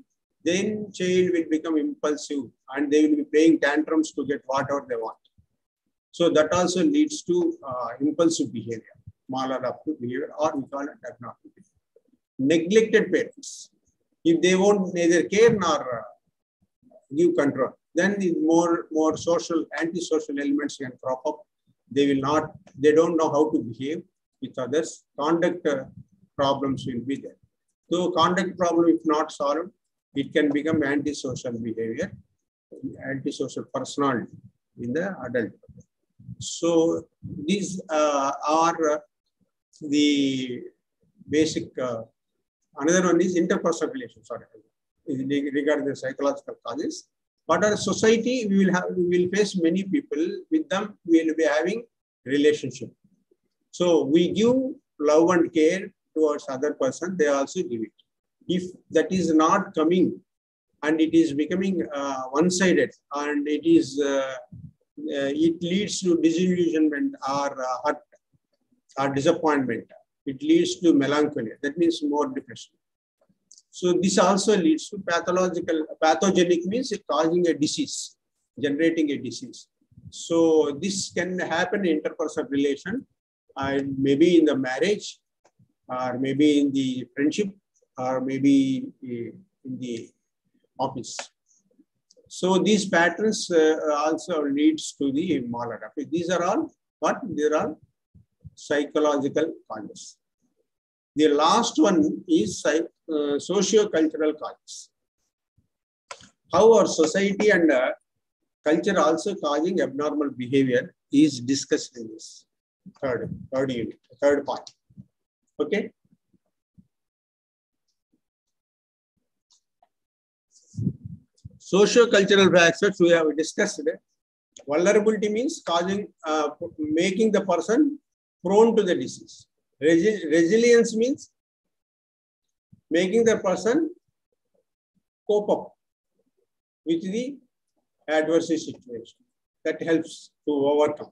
Then child will become impulsive and they will be playing tantrums to get whatever they want. So that also leads to impulsive behavior, maladaptive behavior, or we call it abnormal behavior. Neglected parents, if they won't neither care nor give control, then more social, antisocial elements can crop up. they don't know how to behave with others. Conduct problems will be there. So conduct problem, if not solved, it can become antisocial behavior, antisocial personality in the adult. So these are the basic. Another one is interpersonal relations. Sorry, regarding the psychological causes. What are society? We will face many people. With them, we will be having relationship. So we give love and care towards other person. They also give it. If that is not coming, and it is becoming one-sided, and it leads to disillusionment or hurt or disappointment. It leads to melancholy. That means more depression. So this also leads to pathogenic means causing a disease, generating a disease. So this can happen in interpersonal relation, and maybe in the marriage, or maybe in the friendship, or maybe in the office. So these patterns also leads to the maladaptive. These are all what? There are psychological causes. The last one is socio-cultural causes. How our society and culture also causing abnormal behavior is discussed in this third unit, third point. Okay. Socio-cultural factors we have discussed. Vulnerability means making the person prone to the disease. Resilience means making the person cope up with the adverse situation. That helps to overcome.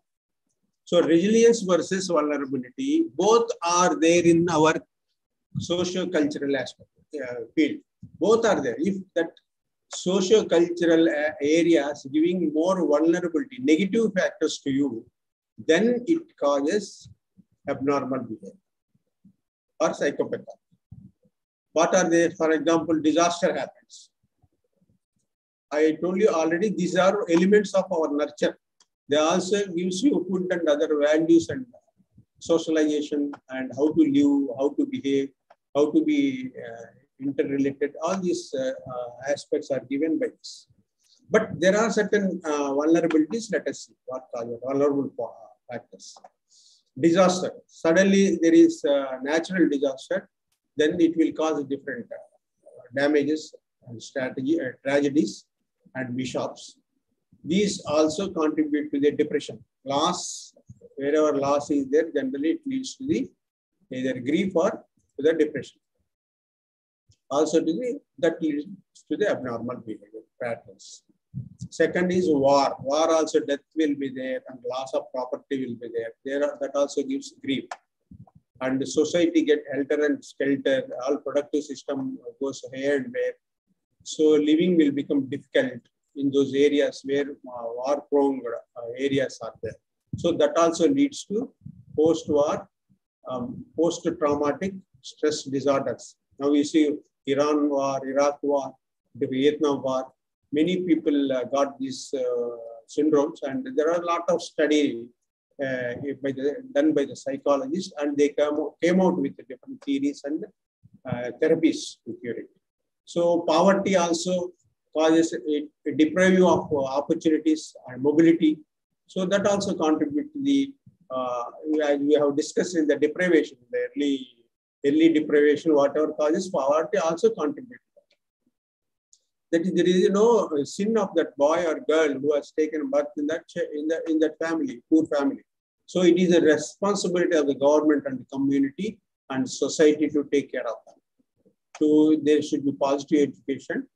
So resilience versus vulnerability, both are there in our socio-cultural aspect field. Both are there. If that socio-cultural areas giving more vulnerability, negative factors to you, then it causes abnormal behavior or psychopathy. What are they? For example, disaster happens. I told you already, these are elements of our nurture. They also gives you food and other values and socialization and how to live, how to behave, how to be interrelated. All these aspects are given by this. But there are certain vulnerabilities. Let us see what are vulnerable factors. Disaster. Suddenly there is a natural disaster. Then it will cause different damages and tragedies and mishaps. These also contribute to the depression. Loss, wherever loss is there, generally it leads to the either grief or to the depression. Also that leads to the abnormal behavior patterns. Second is war. War also, death will be there and loss of property will be there. That also gives grief. And the society get helter and skelter, all productive system goes here and there. So living will become difficult in those areas where war-prone areas are there. So that also leads to post-war, post-traumatic stress disorders. Now you see Iran war, Iraq war, the Vietnam war. Many people got these syndromes, and there are a lot of study done by the psychologists, and they came out with different theories and therapies to cure it. So poverty also causes a deprivation of opportunities and mobility. So that also contributes to the, as we have discussed in the deprivation, the early deprivation, whatever causes poverty also contributes. That is, there is no sin of that boy or girl who has taken birth in that family, poor family. So it is a responsibility of the government and the community and society to take care of them. So there should be positive education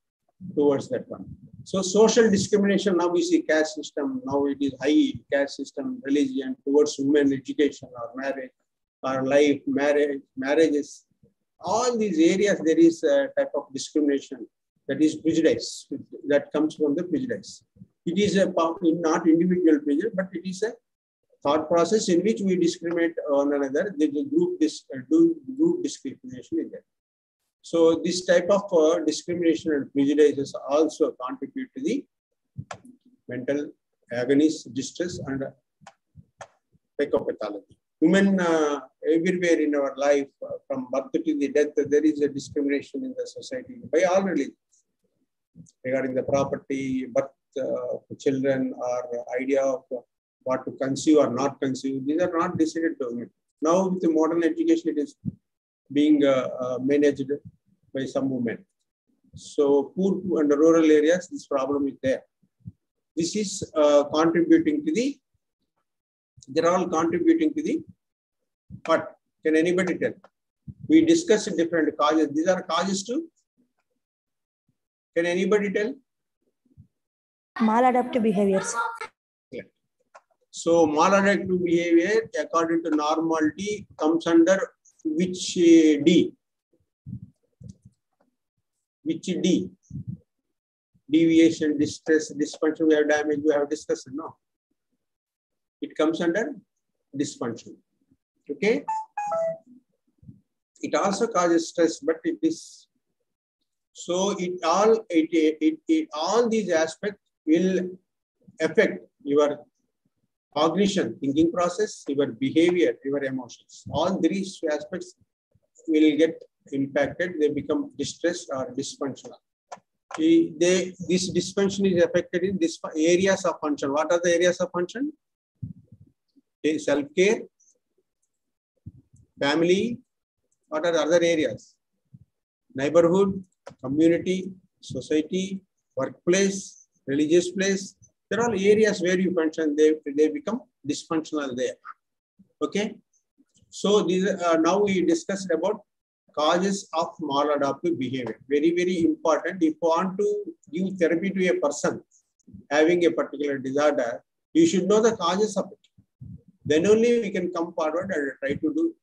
towards that one. So social discrimination, now we see caste system, now it is high caste system, religion, towards women education or marriage or life, marriages. All these areas there is a type of discrimination. That is prejudice, that comes from the prejudice. It is not individual prejudice, but it is a thought process in which we discriminate one another. There is a group discrimination in there. So this type of discrimination and prejudices also contribute to the mental agonies, distress, and psychopathology. Women everywhere in our life, from birth to the death, there is a discrimination in the society by all religions regarding the property, birth, children, or idea of what to conceive or not conceive. These are not decided to women. Now, with the modern education, it is being managed by some women. So, poor and rural areas, this problem is there. This is contributing to the, they're all contributing to the, what? Can anybody tell? We discussed different causes. These are causes too. Can anybody tell? Maladaptive behaviors. Yeah. So, maladaptive behavior, according to normality, comes under which D? Which D? Deviation, distress, dysfunction, we have damage, we have discussed, no? It comes under dysfunction. Okay? It also causes stress, but it is, so all these aspects will affect your cognition, thinking process, your behavior, your emotions. All these aspects will get impacted. They become distressed or dysfunctional. This dysfunction is affected in this areas of function. What are the areas of function? Self-care, family. What are the other areas? Neighborhood, community, society, workplace, religious place. There are all areas where you function. They become dysfunctional there. Okay. So these now we discussed about causes of maladaptive behavior. Very, very important. If you want to give therapy to a person having a particular disorder, you should know the causes of it. Then only we can come forward and try to do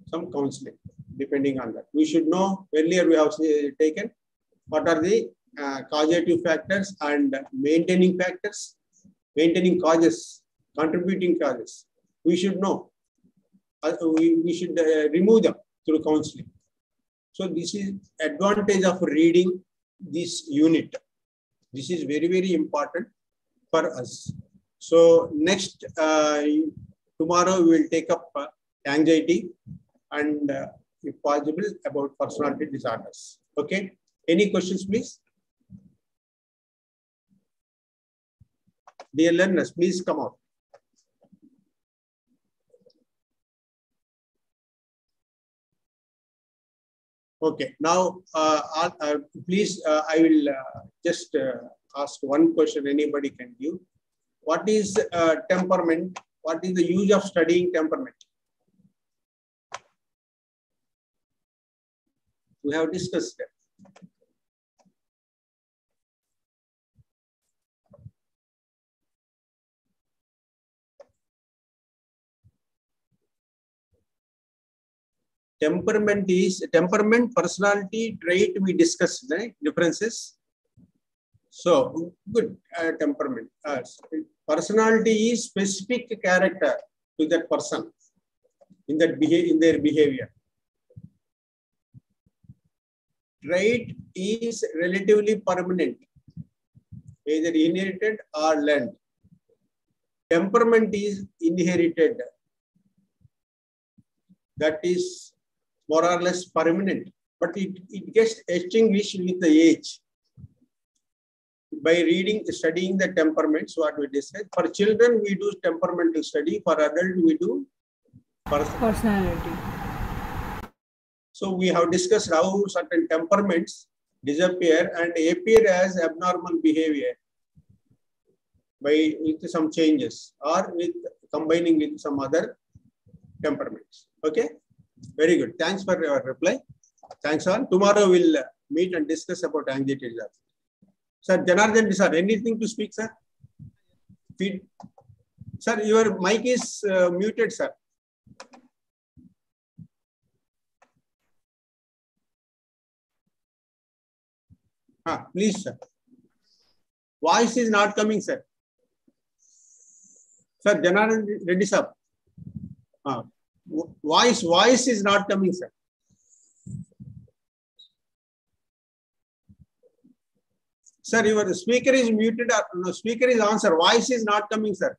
some counseling, depending on that. We should know, earlier we have taken what are the causative factors and maintaining factors, maintaining causes, contributing causes. We should know. We should remove them through counseling. So this is advantage of reading this unit. This is very, very important for us. So next, tomorrow we will take up anxiety and if possible about personality disorders. Okay. Any questions, please? Dear learners, please come out. Okay, now please, I will just ask one question anybody can give. What is temperament? What is the use of studying temperament? We have discussed that. Temperament is temperament, personality, trait we discussed, right? Differences. So good temperament. Personality is specific character to that person in that in their behavior. Trait is relatively permanent, either inherited or learned. Temperament is inherited. That is more or less permanent, but it gets extinguished with the age. By studying the temperaments, what we discussed. For children, we do temperamental study. For adults, we do personality. So we have discussed how certain temperaments disappear and appear as abnormal behavior with some changes or with combining with some other temperaments. Okay. Very good. Thanks for your reply. Thanks all. Tomorrow we'll meet and discuss about anxiety disorder. Sir, Janardhan, sir, anything to speak, sir? Sir, your mic is muted, sir. Please, sir. Voice is not coming, sir. Sir, Janardhan Reddy, sir. Voice is not coming, sir. Sir, your speaker is muted. No, speaker is on, sir. Voice is not coming, sir.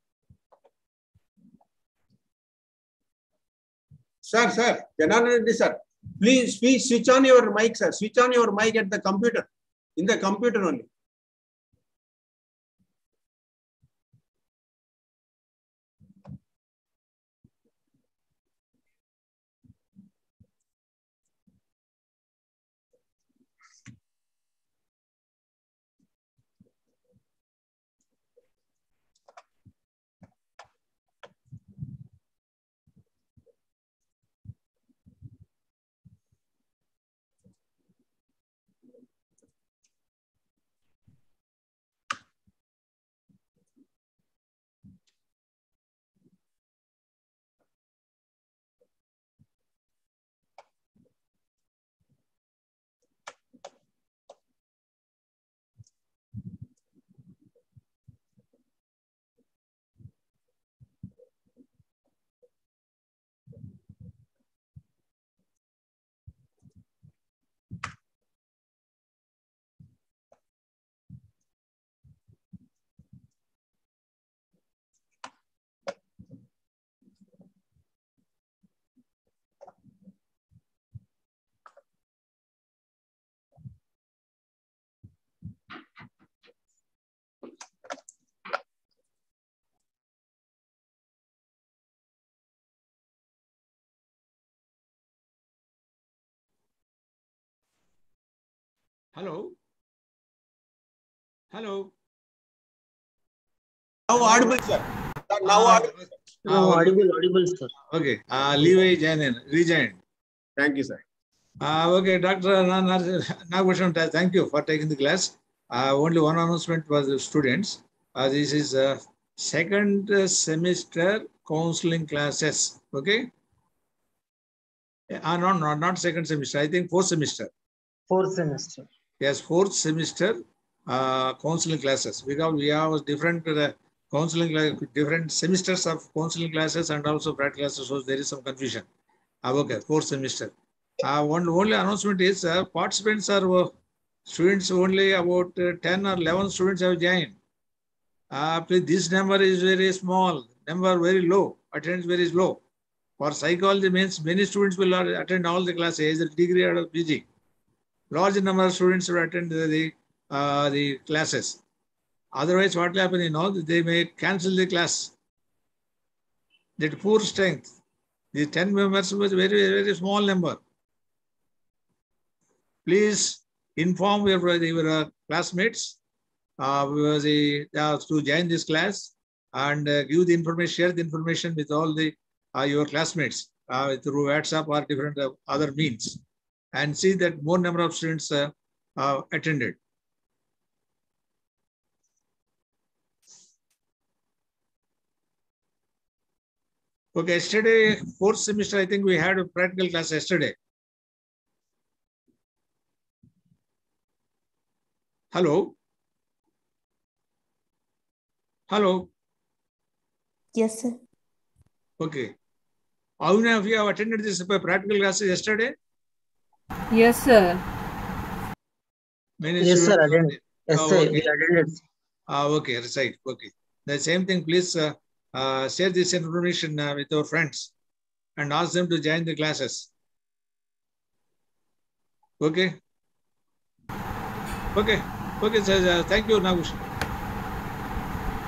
Sir, Janardhan Reddy sir, please switch on your mic, sir. Switch on your mic at the computer, in the computer only. Hello. Hello. Now audible, sir. Now audible. Audible, sir. Okay. Leeway rejoin. Thank you, sir. Okay, Dr. Nagbhushan, thank you for taking the class. Only one announcement for the students. This is second semester counseling classes. Okay. No, not second semester. I think fourth semester. Fourth semester. Yes, fourth semester counseling classes, because we have different counseling, different semesters of counseling classes and also practical classes, so there is some confusion. Okay, fourth semester. Only announcement is participants are students, only about 10 or 11 students have joined. Please, this number is very small, number very low, attendance very low. For psychology means many students will attend all the classes, either degree or PG. Large number of students will attend the classes. Otherwise, what will happen, they may cancel the class. That poor strength. The 10 members was very, very small number. Please inform your classmates to join this class and give the information, share the information with all the your classmates through WhatsApp or different other means, and see that more number of students attended. Okay, yesterday, fourth semester, I think we had a practical class yesterday. Hello? Hello? Yes, sir. Okay. How many of you have attended this practical classes yesterday? Yes, sir. Many Yes, sir. students Attended. Yes, sir. okay. We attended. Okay, right. Okay. The same thing, please share this information with your friends and ask them to join the classes. Okay? Okay. Okay, sir. Thank you, Nagush.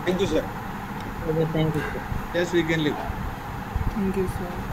Thank you, sir. Okay, thank you, sir. Yes, we can leave. Thank you, sir.